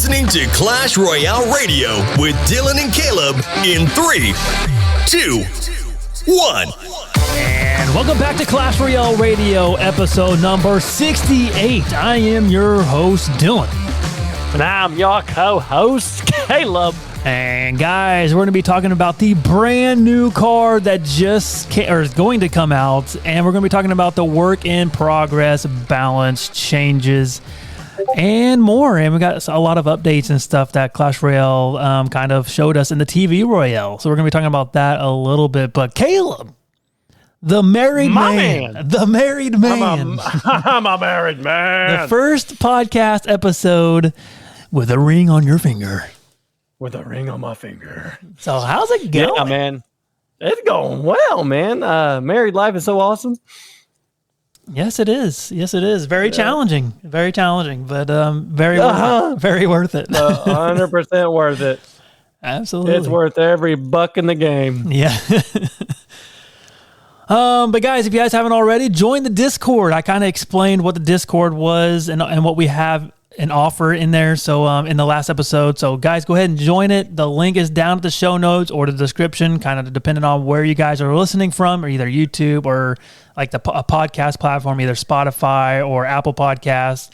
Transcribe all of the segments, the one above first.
listening to Clash Royale Radio with Dylan and Caleb in 3, 2, 1. And welcome back to Clash Royale Radio, episode number 68. I am your host, Dylan. And I'm your co-host, Caleb. And guys, we're going to be talking about the brand new card that just came, or is going to come out. And we're going to be talking about the work in progress, balance changes, and more. And we got a lot of updates and stuff that Clash Royale kind of showed us in the TV Royale. So we're going to be talking about that a little bit. But Caleb, the married man. I'm a married man. The first podcast episode with a ring on your finger. With a ring on my finger. So how's it going? Yeah, man. It's going well, man. Married life is so awesome. Yes, it is. Yes, it is. Very challenging. Very challenging, but very worth it. Very worth it. 100% worth it. Absolutely. It's worth every buck in the game. Yeah. But guys, if you guys haven't already, join the Discord. I kind of explained what the Discord was and what we have an offer in there. So in the last episode. So guys, go ahead and join it. The link is down at the show notes or the description, kind of depending on where you guys are listening from, or either YouTube or like a podcast platform, either Spotify or Apple Podcasts.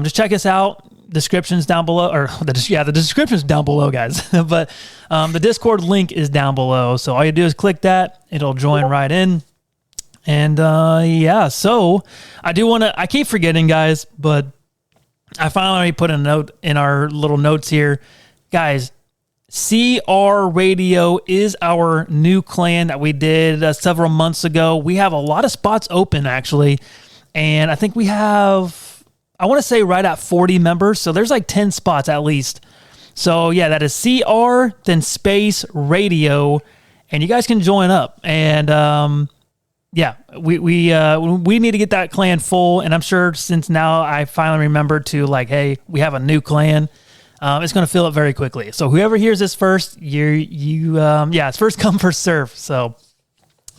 Just check us out. Description's down below, or the description's down below, guys. But the Discord link is down below. So all you do is click that. It'll join right in. And so I keep forgetting, guys, but I finally put a note in our little notes here. Guys, CR Radio is our new clan that we did several months ago. We have a lot of spots open, actually. And I think we have, I want to say right at 40 members. So there's like 10 spots at least. So yeah, that is CR, then space radio. And you guys can join up. And yeah, we need to get that clan full, and I'm sure since now I finally remembered to hey, we have a new clan. It's going to fill up very quickly. So whoever hears this first, it's first come first serve. So,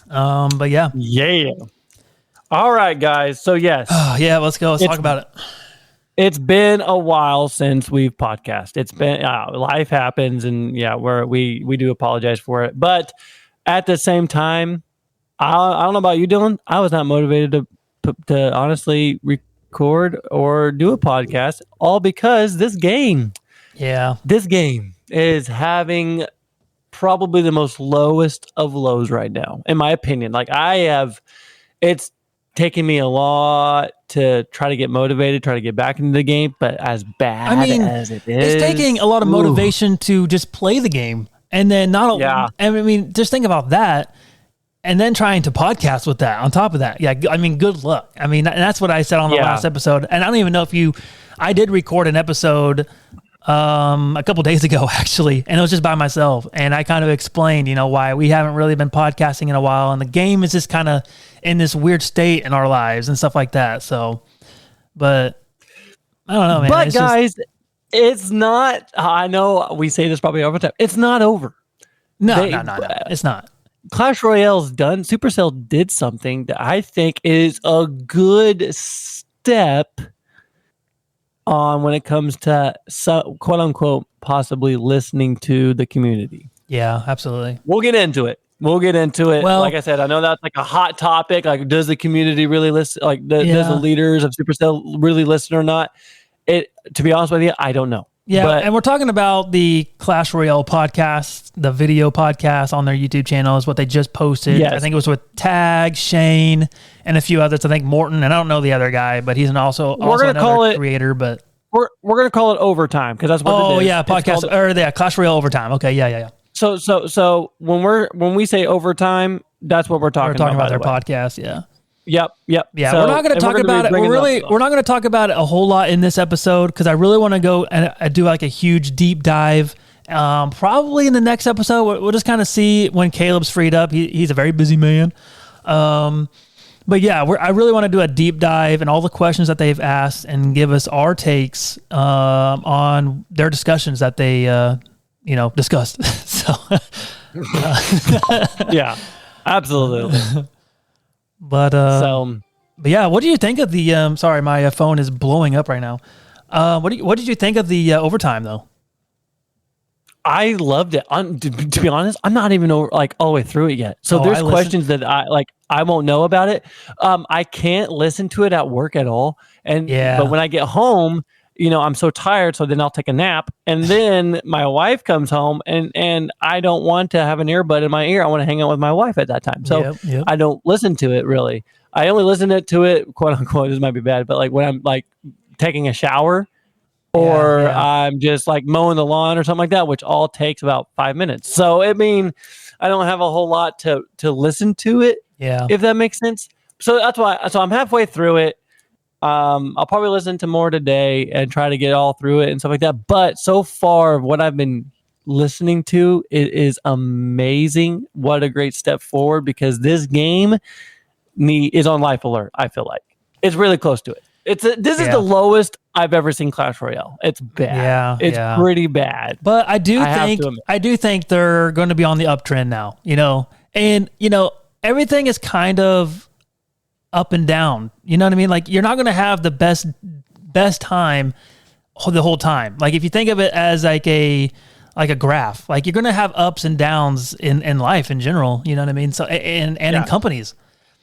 but yeah, All right, guys. So yes, let's go. Let's talk about it. It's been a while since we've podcast. It's been life happens, and we do apologize for it, but at the same time, I don't know about you, Dylan. I was not motivated to honestly record or do a podcast, all because this game is having probably the most lowest of lows right now, in my opinion. It's taken me a lot to try to get motivated, try to get back into the game, but as bad as it is, it's taking a lot of motivation to just play the game, and then just think about that. And then trying to podcast with that on top of that. Yeah, good luck. And that's what I said on the last episode. And I don't even know I did record an episode a couple days ago, actually, and it was just by myself. And I kind of explained, why we haven't really been podcasting in a while. And the game is just kind of in this weird state in our lives and stuff like that. So, but I don't know, man. But guys, it's not, I know we say this probably over time. It's not over. No, it's not. Clash Royale's done. Supercell did something that I think is a good step on when it comes to quote unquote possibly listening to the community. Yeah, absolutely. We'll get into it. Well, like I said, I know that's like a hot topic. Like, does the community really listen? Does the leaders of Supercell really listen or not? To be honest with you, I don't know. Yeah, and we're talking about the Clash Royale podcast, the video podcast on their YouTube channel is what they just posted. Yes. I think it was with Tag, Shane, and a few others. I think Morton, and I don't know the other guy, but he's also another creator. But we're going to call it Overtime because that's what it is. Oh, yeah, podcast, Clash Royale Overtime. Okay, yeah. So when we say Overtime, that's what we're talking about. We're talking about their podcast, yeah. Yep. Yeah, we're not going to talk about it. We're not going to talk about it a whole lot in this episode because I really want to go and do like a huge deep dive. Probably in the next episode, we'll just kind of see when Caleb's freed up. He's a very busy man. But yeah, I really want to do a deep dive and all the questions that they've asked and give us our takes on their discussions that they discussed. So yeah, absolutely. But yeah, what do you think of the? Sorry, my phone is blowing up right now. What did you think of the overtime though? I loved it. To be honest, I'm not even all the way through it yet. So there's questions that I won't know about it. I can't listen to it at work at all. But when I get home, I'm so tired. So then I'll take a nap, and then my wife comes home, and I don't want to have an earbud in my ear. I want to hang out with my wife at that time. So I don't listen to it really. I only listen to it, quote unquote. This might be bad, but like when I'm like taking a shower. Or I'm just like mowing the lawn or something like that, which all takes about 5 minutes. So, I mean, I don't have a whole lot to listen to it, if that makes sense. So that's why. So I'm halfway through it. I'll probably listen to more today and try to get all through it and stuff like that. But so far, what I've been listening to, it is amazing. What a great step forward, because this game is on life alert, I feel like. It's really close to it. This is the lowest I've ever seen Clash Royale. It's bad. It's pretty bad. But I do think they're going to be on the uptrend now, and everything is kind of up and down. You know what I mean? Like, you're not going to have the best time the whole time. Like, if you think of it as like a graph, like, you're going to have ups and downs in life in general. You know what I mean? So and in companies.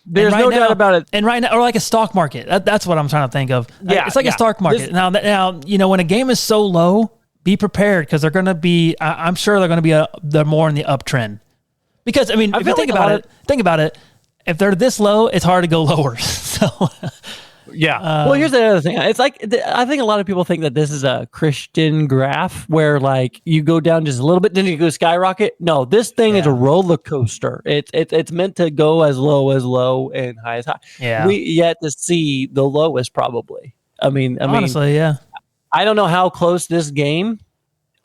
There's no doubt about it. And right now, or like a stock market. That's what I'm trying to think of. It's like a stock market. Now, when a game is so low, be prepared, because they're going to be, I'm sure they're going to be they're more in the uptrend. Because, I mean, if you think about it, if they're this low, it's hard to go lower. So, well, here's the other thing. It's like, I think a lot of people think that this is a Christian graph where like you go down just a little bit, then you go skyrocket. No, this thing is a roller coaster. It's meant to go as low and high as high. Yeah. We yet to see the lowest probably. I mean, honestly, I don't know how close this game,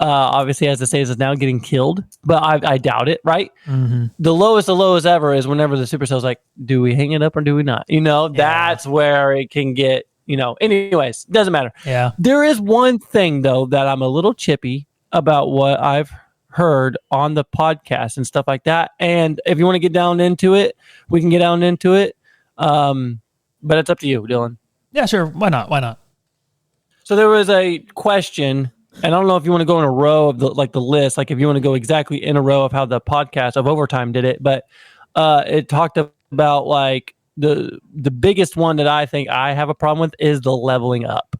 obviously, as it says, is now getting killed, but I doubt it, right? Mm-hmm. The lowest ever is whenever the Supercell's like, do we hang it up or do we not? That's where it can get, anyways, doesn't matter. Yeah. There is one thing, though, that I'm a little chippy about what I've heard on the podcast and stuff like that. And if you want to get down into it, we can get down into it. But it's up to you, Dylan. Yeah, sure. Why not? So there was a question. And I don't know if you want to go in a row of the list, like if you want to go exactly in a row of how the podcast of Overtime did it, but it talked about like the biggest one that I think I have a problem with is the leveling up.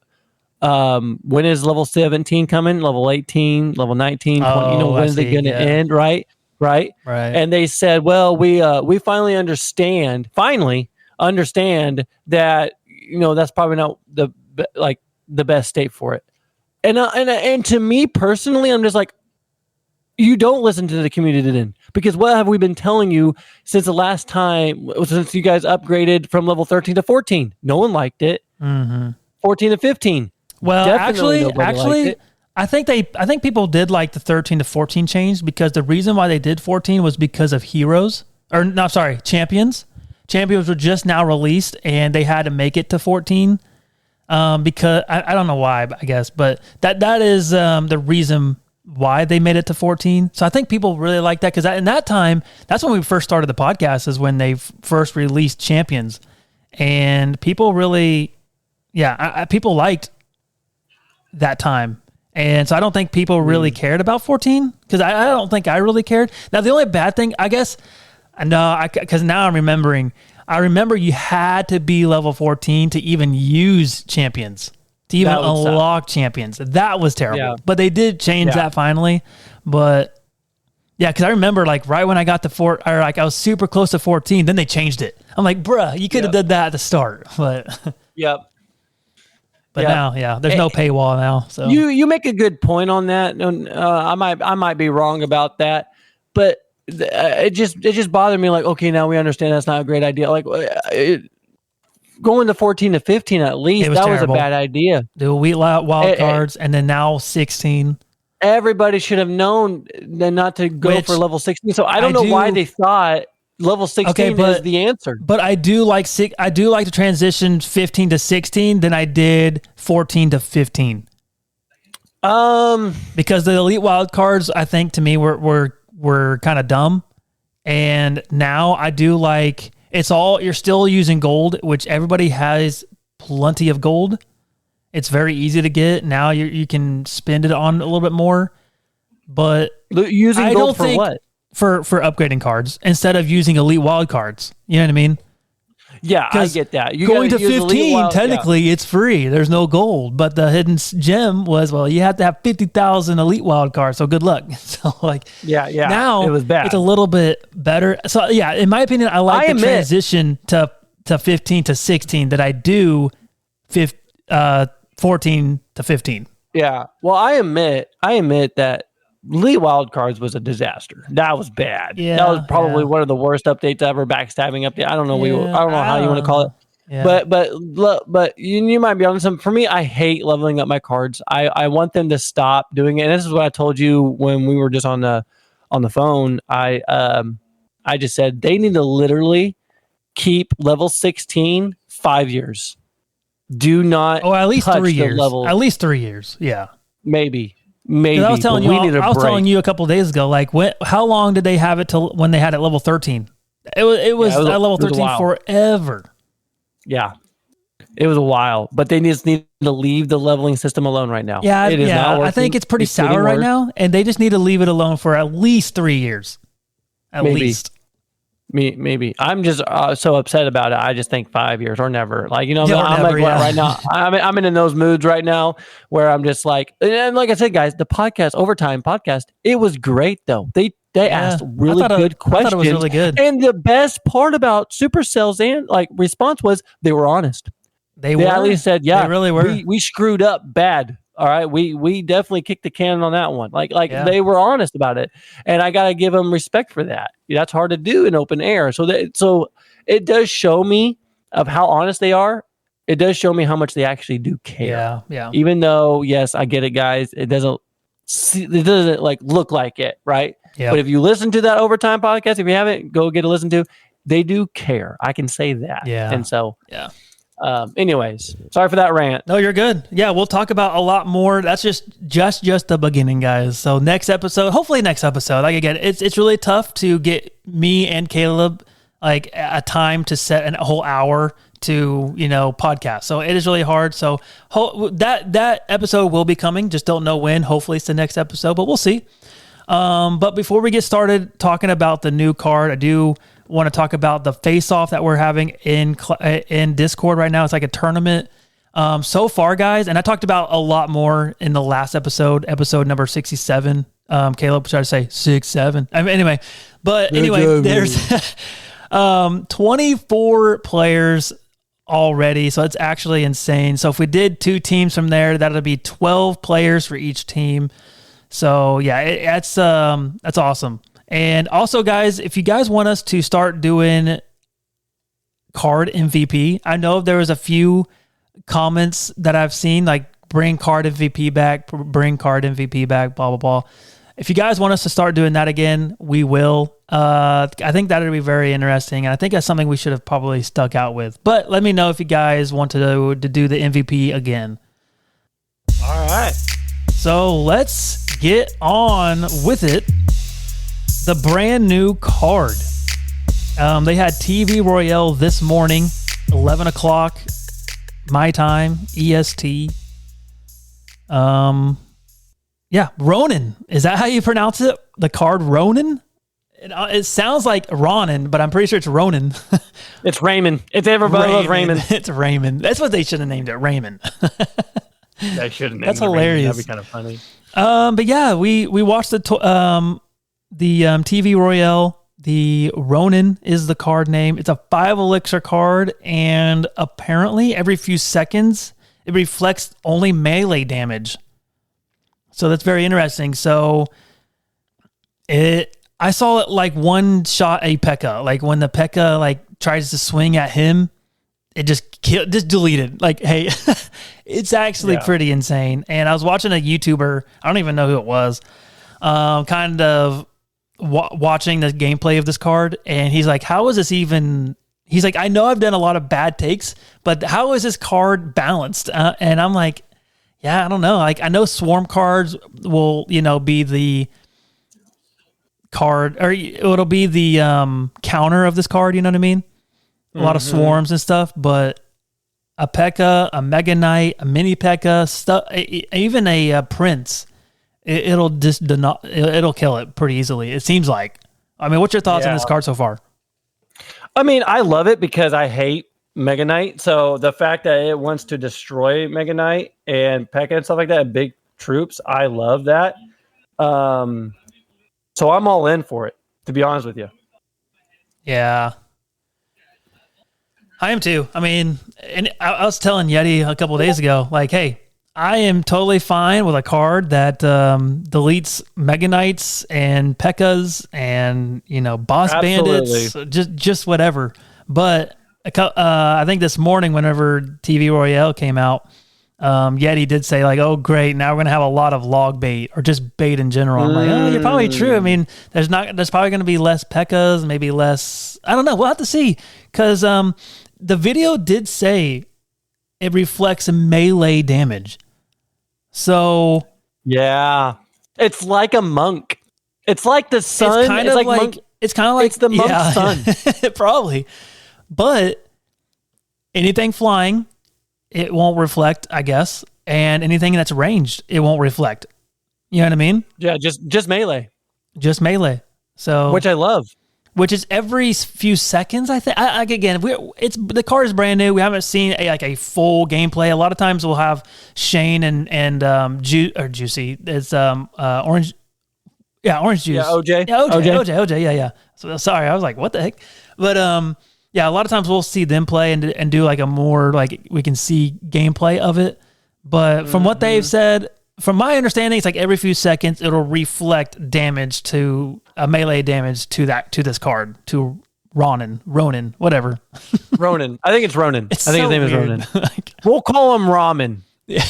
When is level 17 coming? Level 18, level 19, 20, when is it going to end? Right. And they said, well, we finally understand that, that's probably not the best state for it. And to me personally, I'm just like, you don't listen to the community then, because what have we been telling you since the last time, since you guys upgraded from level 13 to 14? No one liked it. Mm-hmm. 14 to 15. Well, actually, I think people did like the 13 to 14 change, because the reason why they did 14 was because of champions. Champions were just now released and they had to make it to 14. Because I don't know why, I guess, but that is the reason why they made it to 14. So I think people really like that, because in that time, that's when we first started the podcast, is when they first released champions, and people really, people liked that time. And so I don't think people really cared about 14, because I don't think I really cared. Now, the only bad thing, I guess, because now I'm remembering, I remember you had to be level 14 to even use champions, to even unlock champions. That was terrible. Yeah. But they did change that finally. But yeah, because I remember like right when I got to I was super close to 14, then they changed it. I'm like, bruh, you could have did that at the start. But now, there's no paywall now. So you make a good point on that. I might be wrong about that, but it just bothered me. Like, okay, now we understand that's not a great idea. Like, going to 14 to 15 at least, that was a bad idea. The elite wild cards, and then now 16. Everybody should have known not to go for level 16. So I don't know why they thought level 16 is the answer. But I do like to transition 15 to 16 than I did 14 to 15. Because the elite wild cards, I think, to me were kind of dumb, and now I do like you're still using gold, which everybody has plenty of gold, It's very easy to get. Now you can spend it on a little bit more. But using gold for what? For upgrading cards instead of using elite wild cards. You know what I mean? Yeah, I get that. You going to 15, technically, it's free. There's no gold. But the hidden gem was, well, you have to have 50,000 elite wild cards, so good luck. So, yeah. Now, it was bad. It's a little bit better. So, yeah, in my opinion, I like the transition to 15 to 16 that I do 14 to 15. Yeah. Well, I admit that Elite Wild Cards was a disaster. That was bad. Yeah, that was probably one of the worst updates ever. Backstabbing update. I don't know. I don't know how you want to call it. Yeah. But you might be on some. For me, I hate leveling up my cards. I want them to stop doing it. And this is what I told you when we were just on the phone. I just said they need to literally keep level 16 5 years. Do not. Oh, at least 3 years. Level. At least 3 years. Yeah. Maybe. I was telling you a couple of days ago, how long did they have it till when they had it level 13? It was at level 13 forever. Yeah. It was a while, but they just need to leave the leveling system alone right now. Yeah, it is not working. I think it's pretty sour right now, and they just need to leave it alone for at least 3 years. At least. Maybe I'm just so upset about it. I just think 5 years or never. Right now. I'm in those moods right now where I'm just and like I said, guys, the overtime podcast, it was great though. They asked really good questions. I thought it was really good. And the best part about Supercell's response was they were honest. They at least said, yeah, they really were. We screwed up bad. All right, we definitely kicked the can on that one. They were honest about it, and I gotta give them respect for that. That's hard to do in open air. So it does show me of how honest they are. It does show me how much they actually do care. Yeah. Even though, yes, I get it, guys. It doesn't look like it, right? Yeah. But if you listen to that overtime podcast, if you haven't, go get a listen to. They do care. I can say that. Yeah. And so yeah. Anyways, sorry for that rant. No, you're good. Yeah, we'll talk about a lot more. That's just the beginning, guys. So hopefully next episode, again, it's really tough to get me and Caleb a time to set a whole hour to podcast. So it is really hard. So that episode will be coming. Just don't know when. Hopefully it's the next episode, but we'll see. But before we get started talking about the new card, I do want to talk about the face-off that we're having in Discord right now. It's like a tournament. So far, guys, and I talked about a lot more in the last episode number 67. Caleb tried to say 67. Anyway, there's 24 players already, so it's actually insane. So if we did 2 teams from there, that'll be 12 players for each team. So yeah, that's awesome. And also, guys, if you guys want us to start doing card MVP, I know there was a few comments that I've seen, bring card MVP back, blah, blah, blah. If you guys want us to start doing that again, we will. I think that would be very interesting, and I think that's something we should have probably stuck out with. But let me know if you guys want to do the MVP again. All right. So let's get on with it. The brand new card. They had TV Royale this morning, 11 o'clock, my time, EST. Ronin. Is that how you pronounce it? The card Ronin? It sounds like Ronin, but I'm pretty sure it's Ronin. It's Raymond. It's everybody loves Raymond. It's Raymond. That's what they should have named it, Raymond. They should have named it. That's hilarious. That'd be kind of funny. But yeah, we watched the TV Royale. The Ronin is the card name. It's a 5 elixir card, and apparently every few seconds it reflects only melee damage. So that's very interesting. So I saw it one shot a P.E.K.K.A. When the P.E.K.K.A. tries to swing at him, it just deleted. Hey, it's actually pretty insane. And I was watching a YouTuber, I don't even know who it was, kind of watching the gameplay of this card, and he's like, how is this even... He's like, I know I've done a lot of bad takes, but how is this card balanced? And I'm like, yeah, I don't know. I know swarm cards will, be the card, or it'll be the counter of this card, you know what I mean? A lot of swarms and stuff, but a P.E.K.K.A, a Mega Knight, a Mini P.E.K.K.A, even a Prince, it'll kill it pretty easily. It seems like. I mean, what's your thoughts on this card so far? I mean, I love it because I hate Mega Knight. So the fact that it wants to destroy Mega Knight and P.E.K.K.A and stuff like that, big troops, I love that. So I'm all in for it, to be honest with you. Yeah. I am too. I mean, and I was telling Yeti a couple of days ago, like, hey, I am totally fine with a card that deletes Mega Knights and P.E.K.K.As and, boss bandits, just whatever. But I think this morning, whenever TV Royale came out, Yeti did say, like, oh, great, now we're going to have a lot of log bait or just bait in general. I'm like, oh, you're probably true. I mean, there's probably going to be less P.E.K.K.As, maybe less, I don't know. We'll have to see because the video did say it reflects melee damage. So yeah, it's like a monk. It's like the sun. It's kind of like it's the monk's sun. Probably. But anything flying, it won't reflect, I guess. And anything that's ranged, it won't reflect. You know what I mean? Yeah, just melee. Just melee. So which I love. Which is every few seconds, I think. Again, the card is brand new. We haven't seen a full gameplay. A lot of times we'll have Shane and Juicy. It's orange. Yeah, orange juice. Yeah, OJ. Yeah, OJ. Yeah. So sorry, I was like, what the heck? But yeah, a lot of times we'll see them play and do like a more like we can see gameplay of it. But from what they've said, from my understanding, it's like every few seconds it'll reflect damage to melee damage to this card, to Ronin, whatever. Ronin. I think it's Ronin. I think his name is Ronin. We'll call him Ramen. Yeah.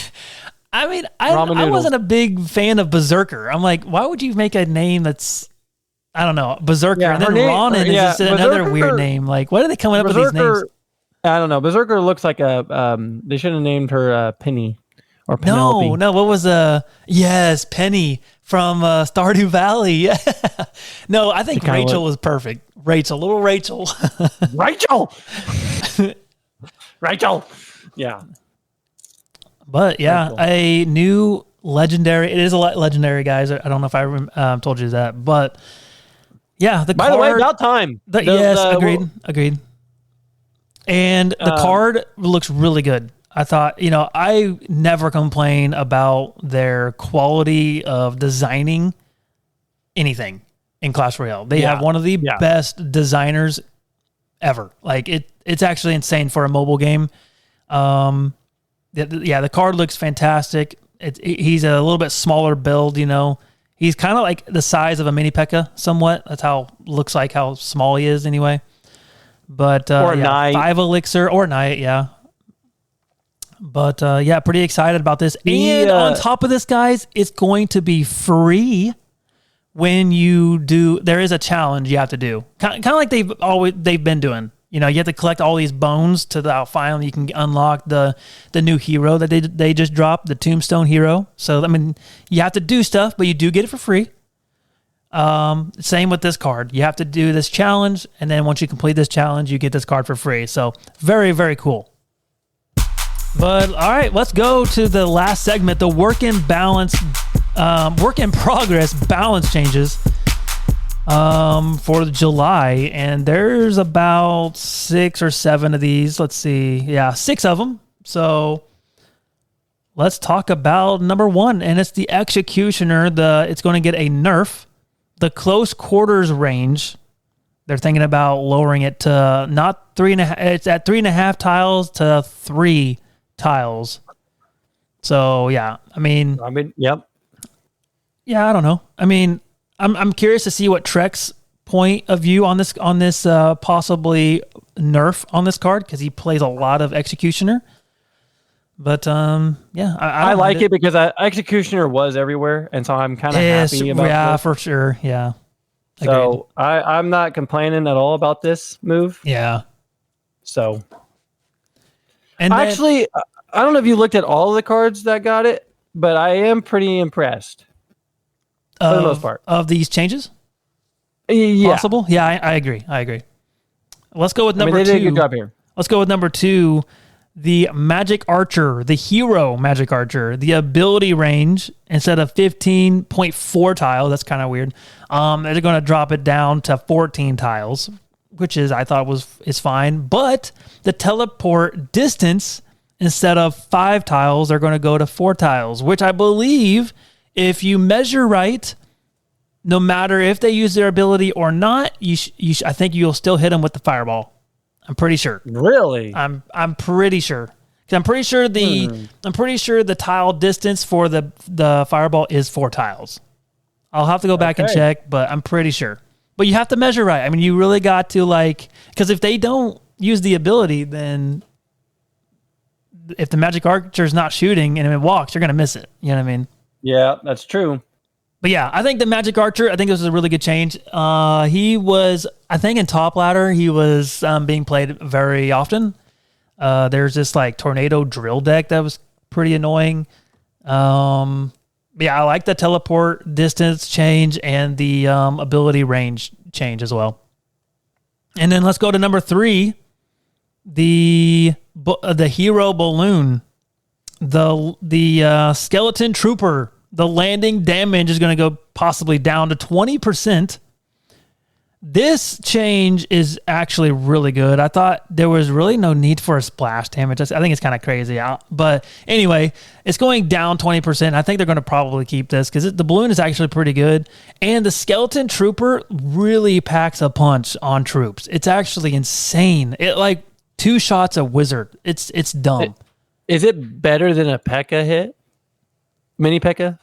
I mean, I wasn't a big fan of Berserker. I'm like, why would you make a name that's, I don't know, Berserker, and then Ronin is just another weird name. Like, why are they coming up with these names? I don't know. Berserker looks like they should have named her Penny. Or Penelope. No. What was yes, Penny from Stardew Valley. Yeah. No, I think Rachel was perfect. Little Rachel. Rachel. Yeah. But yeah, a new legendary. It is a legendary, guys. I don't know if I told you that, but yeah, By the way, about time. Yes, agreed. And the card looks really good. I thought, I never complain about their quality of designing anything in Clash Royale. They have one of the best designers ever. Like it's actually insane for a mobile game. The card looks fantastic. He's a little bit smaller build, He's kind of like the size of a mini P.E.K.K.A. somewhat. That's how small he is anyway. But or Knight. 5 elixir or Knight, yeah. But pretty excited about this. And on top of this, guys, it's going to be free when you do. There is a challenge you have to do, kind of like they've been doing. You have to collect all these bones to finally you can unlock the new hero that they just dropped, the Tombstone hero. So I mean, you have to do stuff, but you do get it for free. Same with this card. You have to do this challenge, and then once you complete this challenge, you get this card for free. So very, very cool. But all right, let's go to the last segment, the work in progress balance changes for July. And there's about 6 or 7 of these. Let's see. Yeah, 6 of them. So let's talk about number 1, and it's the Executioner. It's going to get a nerf. The close quarters range, they're thinking about lowering it to not 3.5. It's at 3.5 tiles to 3 tiles. So yeah, I mean, yep. Yeah, I don't know. I mean, I'm curious to see what Trek's point of view on this possibly nerf on this card, because he plays a lot of Executioner. But yeah, I like it because Executioner was everywhere, and so I'm kind of happy about it. Yeah, for sure. Yeah. So I'm not complaining at all about this move. Yeah. So. And actually, I don't know if you looked at all of the cards that got it, but I am pretty impressed for the most part of these changes. Yeah. Possible? Yeah, I agree. Let's go with number 2. They did a good job here. Let's go with number 2. the Magic Archer, the Hero Magic Archer, the ability range, instead of 15.4 tiles, that's kind of weird. They're going to drop it down to 14 tiles, which I thought is fine. But the teleport distance, instead of 5 tiles, they're going to go to 4 tiles, which I believe, if you measure right, no matter if they use their ability or not, I think you'll still hit them with the fireball. I'm pretty sure. Really? I'm pretty sure. 'Cause I'm pretty sure the tile distance for the fireball is 4 tiles. I'll have to go back and check, but I'm pretty sure. But you have to measure right. I mean, you really got to because if they don't use the ability, then if the Magic Archer's not shooting and it walks, you're gonna miss it. You know what I mean? Yeah, that's true. But yeah, I think the Magic Archer, I think this was a really good change. He was, I think in top ladder, he was being played very often. There's this tornado drill deck that was pretty annoying. Yeah, I like the teleport distance change and the ability range change as well. And then let's go to number 3, the Hero Balloon, the Skeleton Trooper. The landing damage is going to go possibly down to 20%. This change is actually really good. I thought there was really no need for a splash damage. I think it's kind of crazy out. But anyway, it's going down 20%. I think they're going to probably keep this because the balloon is actually pretty good. And the Skeleton Trooper really packs a punch on troops. It's actually insane. It 2 shots a wizard. It's dumb. Is it better than a P.E.K.K.A hit? Mini P.E.K.K.A?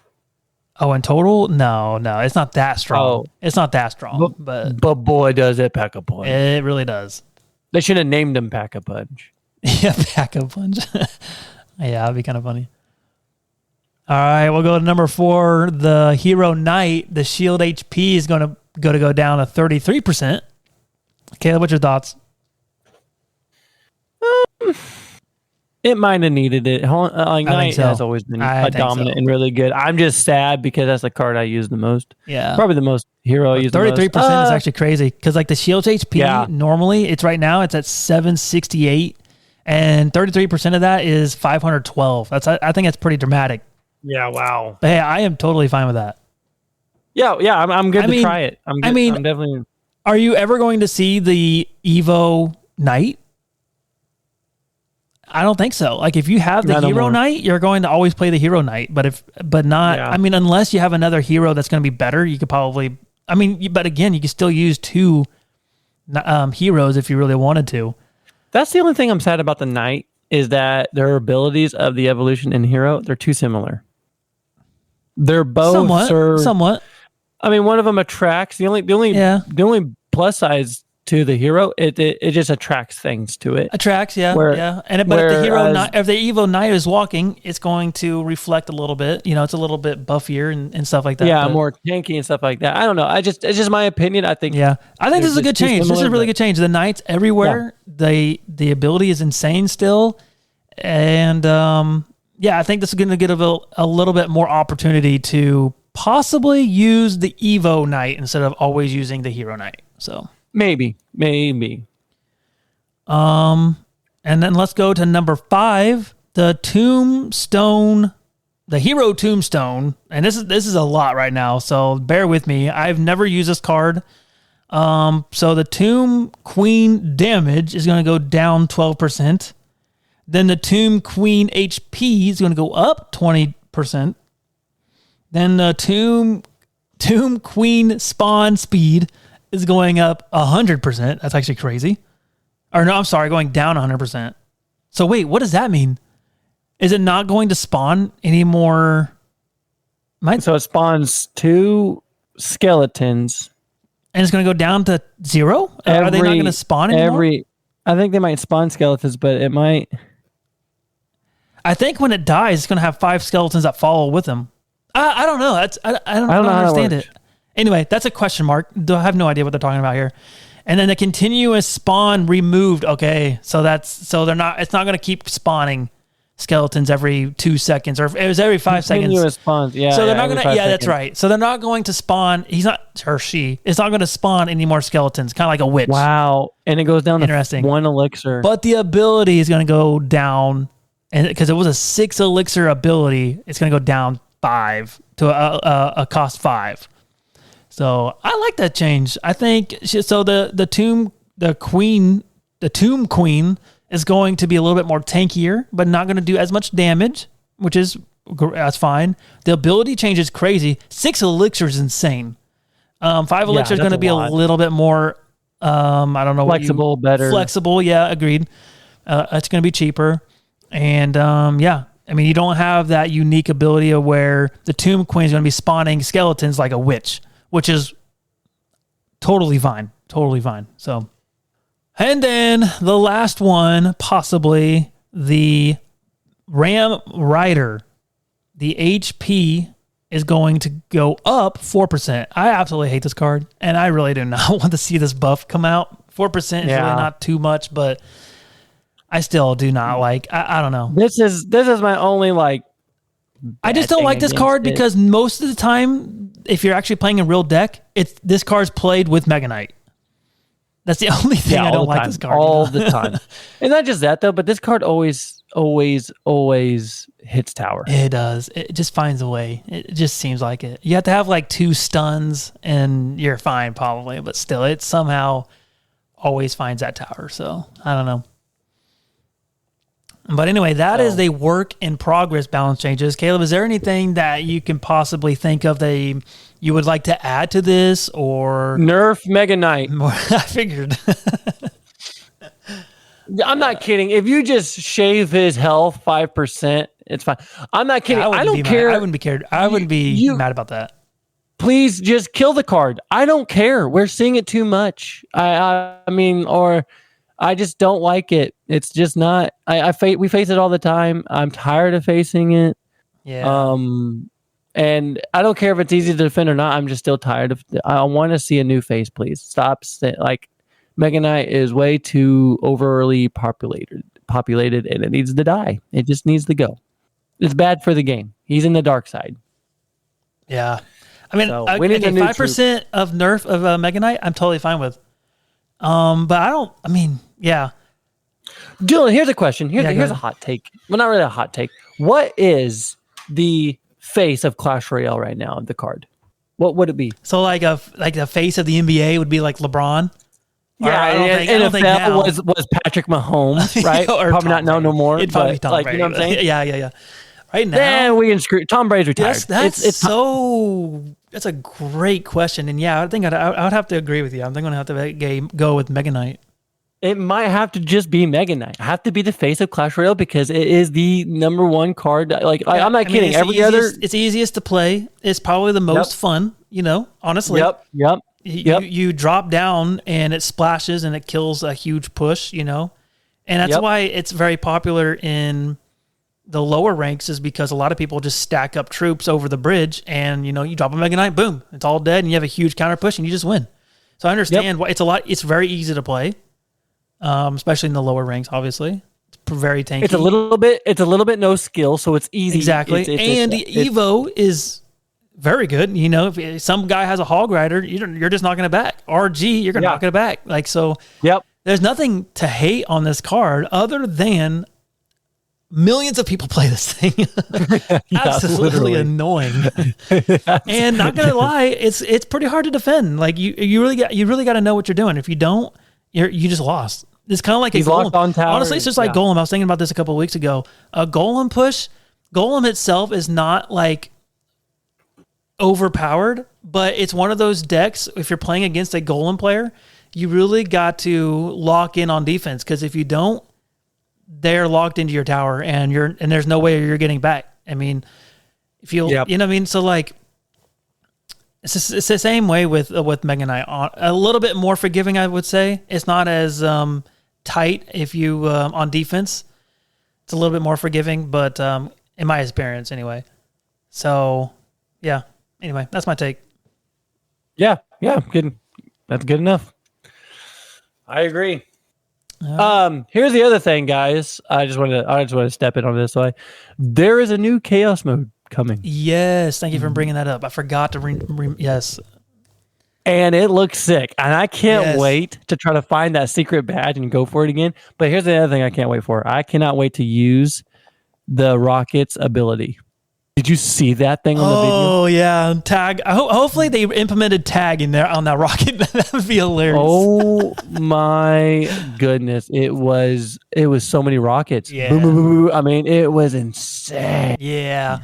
Oh, in total? No, it's not that strong. It's not that strong, but boy, does it pack a punch. It really does. They should have named him Pack a Punch. Yeah, Pack a Punch. Yeah, that'd be kind of funny. All right, we'll go to number 4, the Hero Knight. The shield HP is going to go down to 33%. Caleb, what's your thoughts? It might have needed it. Knight has always been dominant and really good. I'm just sad because that's the card I use the most. Yeah. Probably the most hero I use the most. 33% is actually crazy because the shield's HP, normally, it's right now, it's at 768, and 33% of that is 512. I think that's pretty dramatic. Yeah, wow. But hey, I am totally fine with that. Yeah, I'm good to try it. I'm definitely... Are you ever going to see the Evo Knight? I don't think so. If you have the Hero Knight, you're going to always play the Hero Knight. But not. Yeah. I mean, unless you have another hero that's going to be better, you could probably. I mean, but again, you could still use 2 heroes if you really wanted to. That's the only thing I'm sad about the Knight is that their abilities of the evolution and hero, they're too similar. They're both somewhat. I mean, one of them attracts the only plus size to the hero, it just attracts things to it. Attracts, yeah. And if the hero, if the Evo Knight is walking, it's going to reflect a little bit. It's a little bit buffier and stuff like that. Yeah, more tanky and stuff like that. I don't know. It's just my opinion. I think. Yeah, I think this is a good change. This is a really good change. The Knights everywhere. Yeah. The ability is insane still, and I think this is going to give a little bit more opportunity to possibly use the Evo Knight instead of always using the Hero Knight. So. Maybe. And then let's go to number 5, the Tombstone, the Hero Tombstone. And this is a lot right now, so bear with me. I've never used this card. So the Tomb Queen damage is going to go down 12%. Then the Tomb Queen HP is going to go up 20%. Then the Tomb Queen spawn speed is going up 100%. That's actually crazy. Or no, I'm sorry, going down 100%. So wait, what does that mean? Is it not going to spawn anymore? So it spawns 2 skeletons. And it's going to go down to 0? Are they not going to spawn anymore? I think they might spawn skeletons, but it might... I think when it dies, it's going to have 5 skeletons that follow with them. I don't know. I don't understand it. Anyway, that's a question mark. I have no idea what they're talking about here. And then the continuous spawn removed. Okay, so they're not. It's not going to keep spawning. skeletons every 2 seconds, or it was every 5 seconds. Continuous spawns. Yeah. So they're not going to. Yeah, seconds. that's right. So they're not going to spawn. He's not, or she is not going to spawn any more skeletons. Kind of like a witch. Wow. And it goes down Interesting. to 1 elixir. But the ability is going to go down, and because it was a 6 elixir ability, it's going to go down 5 to a cost 5. So I like that change. I think so. The tomb queen is going to be a little bit more tankier, but not going to do as much damage, which is that's fine. The ability change is crazy. 6 elixir is insane. 5 elixir is going to be a little bit more. I don't know. Flexible, better. Flexible, yeah, agreed. It's going to be cheaper, and yeah. I mean, you don't have that unique ability of where the Tomb Queen is going to be spawning skeletons like a witch, which is totally fine. Totally fine. So, and then the last one, possibly the Ram Rider. The HP is going to go up 4%. I absolutely hate this card, and I really do not want to see this buff come out. 4% is really not too much, but I still do not like. I don't know. This is my only like. I just don't like this card because most of the time, if you're actually playing a real deck, this card's played with Mega Knight. That's the only thing I don't like this card. All the time. And not just that, though, but this card always hits tower. It does. It just finds a way. It just seems like it. You have to have like 2 stuns and you're fine probably, but still, it somehow always finds that tower. So, I don't know. But anyway, that is the work in progress balance changes. Caleb, is there anything that you can possibly think of that you would like to add to this, or nerf Mega Knight? I figured. I'm not kidding. If you just shave his health 5%, it's fine. I'm not kidding. I don't care. I wouldn't be cared. I wouldn't be mad about that. Please just kill the card. I don't care. We're seeing it too much. I mean, or I just don't like it. It's just not. We face it all the time. I'm tired of facing it. Yeah. And I don't care if it's easy to defend or not. I'm just still tired of. I want to see a new face, please. Stop. Like Mega Knight is way too overly populated, and it needs to die. It just needs to go. It's bad for the game. He's in the dark side. Yeah. I mean, so we need a new 5% of nerf of Mega Knight, I'm totally fine with. But I don't. I mean, yeah. Dylan, here's a question. Here's a hot take. Well, not really a hot take. What is the face of Clash Royale right now? The card. What would it be? So like the face of the NBA would be like LeBron. Yeah, I don't think now was Patrick Mahomes, right? Or probably Tom not no Brady. more. It'd probably be Tom like, Brady. You know what I'm saying? Yeah. Right now, then we can screw. Tom Brady's retired. That's a great question, and yeah, I think I would have to agree with you. I'm going to have to go with Mega Knight. It might have to just be Mega Knight. Have to be the face of Clash Royale because it is the number one card. Like I'm not kidding. It's easiest to play. It's probably the most fun. Honestly. Yep. You drop down and it splashes and it kills a huge push. And that's why it's very popular in the lower ranks, is because a lot of people just stack up troops over the bridge, and you drop a Mega Knight, boom, it's all dead, and you have a huge counter push, and you just win. So I understand why it's very easy to play. Especially in the lower ranks, obviously. It's very tanky. It's a little bit no skill, so it's easy. Exactly. Evo is very good. If some guy has a hog rider, you're just not going to back. RG, you're going to knock it back. There's nothing to hate on this card other than millions of people play this thing. Absolutely annoying. And not going to lie, it's pretty hard to defend. Like you really got to know what you're doing. If you don't, you just lost. It's kind of like He's a golem. locked on tower. Honestly, it's just like Golem. I was thinking about this a couple of weeks ago. A Golem push, Golem itself is not like overpowered, but it's one of those decks. If you're playing against a Golem player, you really got to lock in on defense, because if you don't, they're locked into your tower, and there's no way you're getting back. I mean, if you know what I mean. So like, it's the same way with Mega Knight. A little bit more forgiving, I would say. It's not as tight if you on defense. It's a little bit more forgiving, but in my experience, anyway. So, yeah. Anyway, that's my take. Yeah, good. That's good enough. I agree. Here's the other thing, guys. I just want to step in on this way. There is a new chaos mode coming. Yes, thank you for bringing that up. I forgot to yes. And it looks sick. And I can't Yes. wait to try to find that secret badge and go for it again. But here's the other thing I can't wait for. I cannot wait to use the rocket's ability. Did you see that thing on the video? Oh yeah, tag. Hopefully they implemented tag in there on that rocket. That would be hilarious. Oh my goodness. It was so many rockets. Yeah. Boom, boom, boom, boom. I mean, it was insane. Yeah.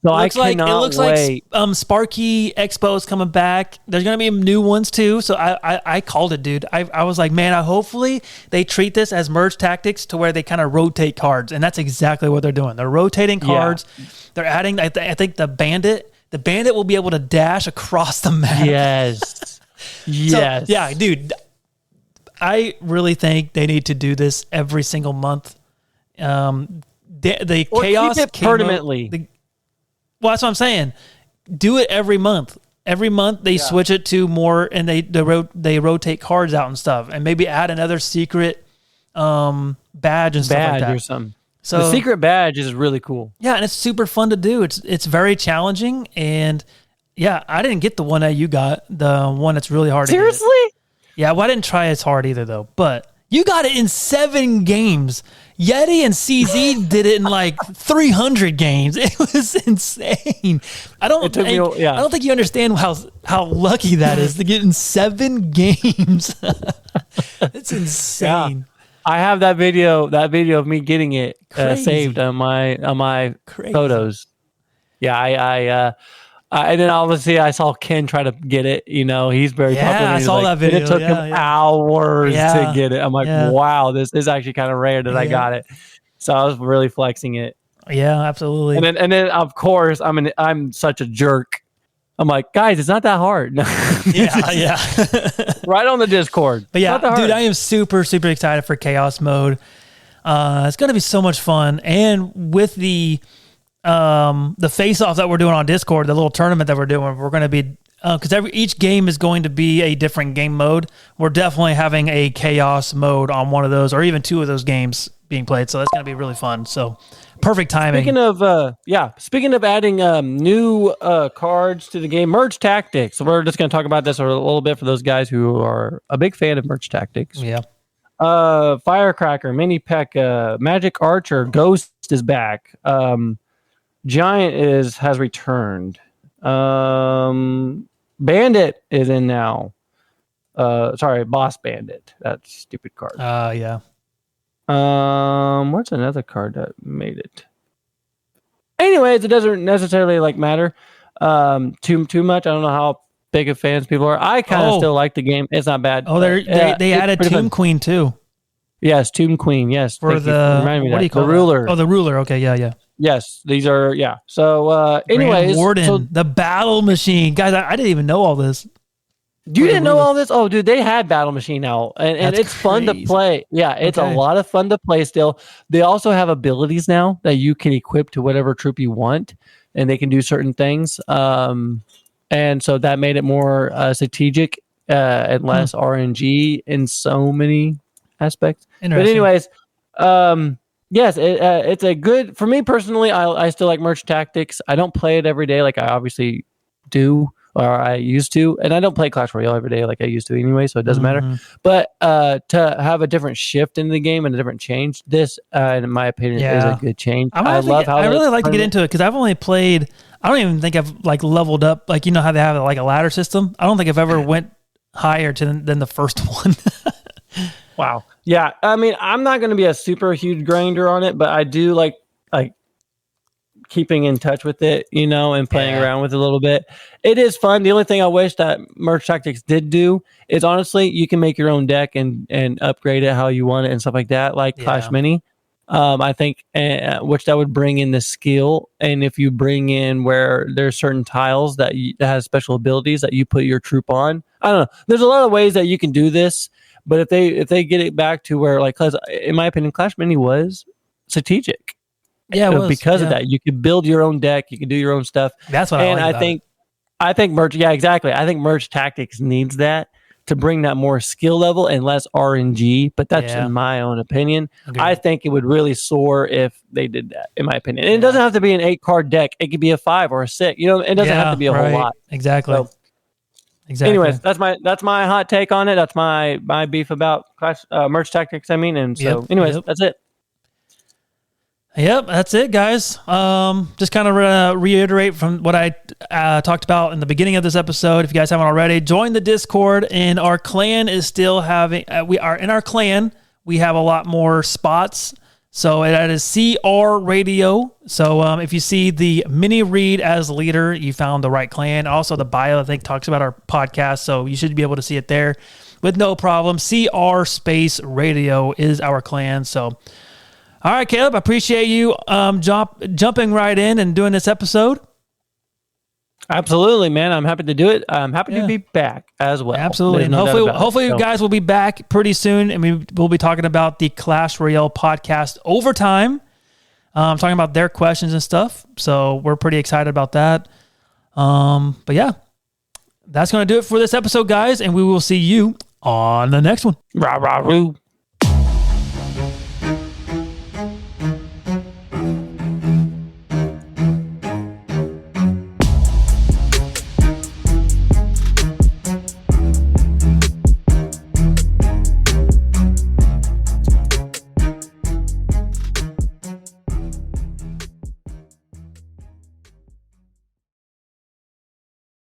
So It looks wait. like Sparky Expo's coming back. There's gonna be new ones too. So I called it, dude. I was like, man, hopefully they treat this as merge tactics to where they kind of rotate cards, and that's exactly what they're doing. They're rotating cards. Yeah. They're adding. I think the bandit will be able to dash across the map. Yes. Yes. So, yeah, dude. I really think they need to do this every single month. The or chaos keep it permanently. Well, that's what I'm saying. Do it every month. Every month they switch it to more, and they rotate cards out and stuff, and maybe add another secret badge and stuff like that or something. So the secret badge is really cool. Yeah, and it's super fun to do. It's very challenging, and yeah, I didn't get the one that you got, the one that's really hard. Seriously? to get. Yeah, well, I didn't try as hard either though, but you got it in 7 games. Yeti and CZ did it in like 300 games. It was insane. I don't think you understand how lucky that is to get in 7 games. It's insane. Yeah. I have that video of me getting it saved on my photos. Yeah, I and then obviously I saw Ken try to get it. You know, he's very popular. I saw that video. And it took him hours to get it. I'm like, wow, this is actually kind of rare that I got it. So I was really flexing it. Yeah, absolutely. And then of course I'm such a jerk. I'm like, guys, it's not that hard. Yeah. Right on the Discord. But yeah, dude, I am super, super excited for Chaos Mode. It's going to be so much fun. And with the face-offs that we're doing on Discord, the little tournament that we're doing, we're going to be, because each game is going to be a different game mode. We're definitely having a Chaos Mode on one of those, or even 2 of those games being played. So that's going to be really fun. So perfect timing. Speaking of adding new cards to the game, Merge Tactics. So we're just going to talk about this a little bit for those guys who are a big fan of Merge Tactics. Yeah. Firecracker, Mini P.E.K.K.A, Magic Archer, Ghost is back. Giant has returned. Bandit is in now. Boss Bandit. That's stupid card. Yeah. What's another card that made it? Anyways, it doesn't necessarily matter too much. I don't know how big of fans people are. I kind of still like the game. It's not bad. Oh, they added Tomb Queen too. Yes, Tomb Queen. Yes, for the what do you call the ruler? Oh, the ruler. Okay, yeah. Yes, these are So, anyways, Warden, the battle machine, guys. I didn't even know all this. You didn't know all this? Oh, dude, they had Battle Machine out, and it's fun to play. Yeah, it's a lot of fun to play still. They also have abilities now that you can equip to whatever troop you want, and they can do certain things. And so that made it more strategic and less RNG in so many aspects. But anyways, yes, it's a good, for me personally, I still like Merge Tactics. I don't play it every day like I obviously do. Or I used to, and I don't play Clash Royale every day like I used to anyway, so it doesn't matter. But to have a different shift in the game and a different change, this, in my opinion, is a good change. I really like to get into it because I've only played. I don't even think I've leveled up. You know how they have a ladder system. I don't think I've ever went higher than the first one. Wow. Yeah. I mean, I'm not going to be a super huge grinder on it, but I do like keeping in touch with it, and playing around with it a little bit. It is fun. The only thing I wish that Merge Tactics did do is honestly, you can make your own deck and upgrade it how you want it and stuff like that, like Clash Mini. I think, which that would bring in the skill. And if you bring in where there's certain tiles that has special abilities that you put your troop on, I don't know. There's a lot of ways that you can do this, but if they get it back to where, in my opinion, Clash Mini was strategic. Yeah, because of that, you could build your own deck, you can do your own stuff. That's what I think. I think Merge. Yeah, exactly. I think Merge Tactics needs that to bring that more skill level and less RNG, but that's in my own opinion. Agreed. I think it would really soar if they did that, in my opinion. And it doesn't have to be an 8-card deck. It could be a 5 or a 6. You know, it doesn't have to be a whole lot. Exactly. So, anyways, that's my hot take on it. That's my beef about merch tactics, and so that's it. Yep, that's it, guys. Just kind of reiterate from what I talked about in the beginning of this episode. If you guys haven't already, join the Discord, and our clan is still having. We are in our clan. We have a lot more spots. So that is CR Radio. So if you see the mini read as leader, you found the right clan. Also, the bio I think talks about our podcast, so you should be able to see it there with no problem. CR Space Radio is our clan. So. All right, Caleb, I appreciate you jumping right in and doing this episode. Absolutely, man. I'm happy to do it. I'm happy to be back as well. Absolutely. And hopefully you guys will be back pretty soon, and we'll be talking about the Clash Royale podcast Overtime, talking about their questions and stuff. So we're pretty excited about that. But yeah, that's going to do it for this episode, guys, and we will see you on the next one. Rah, rah, roo.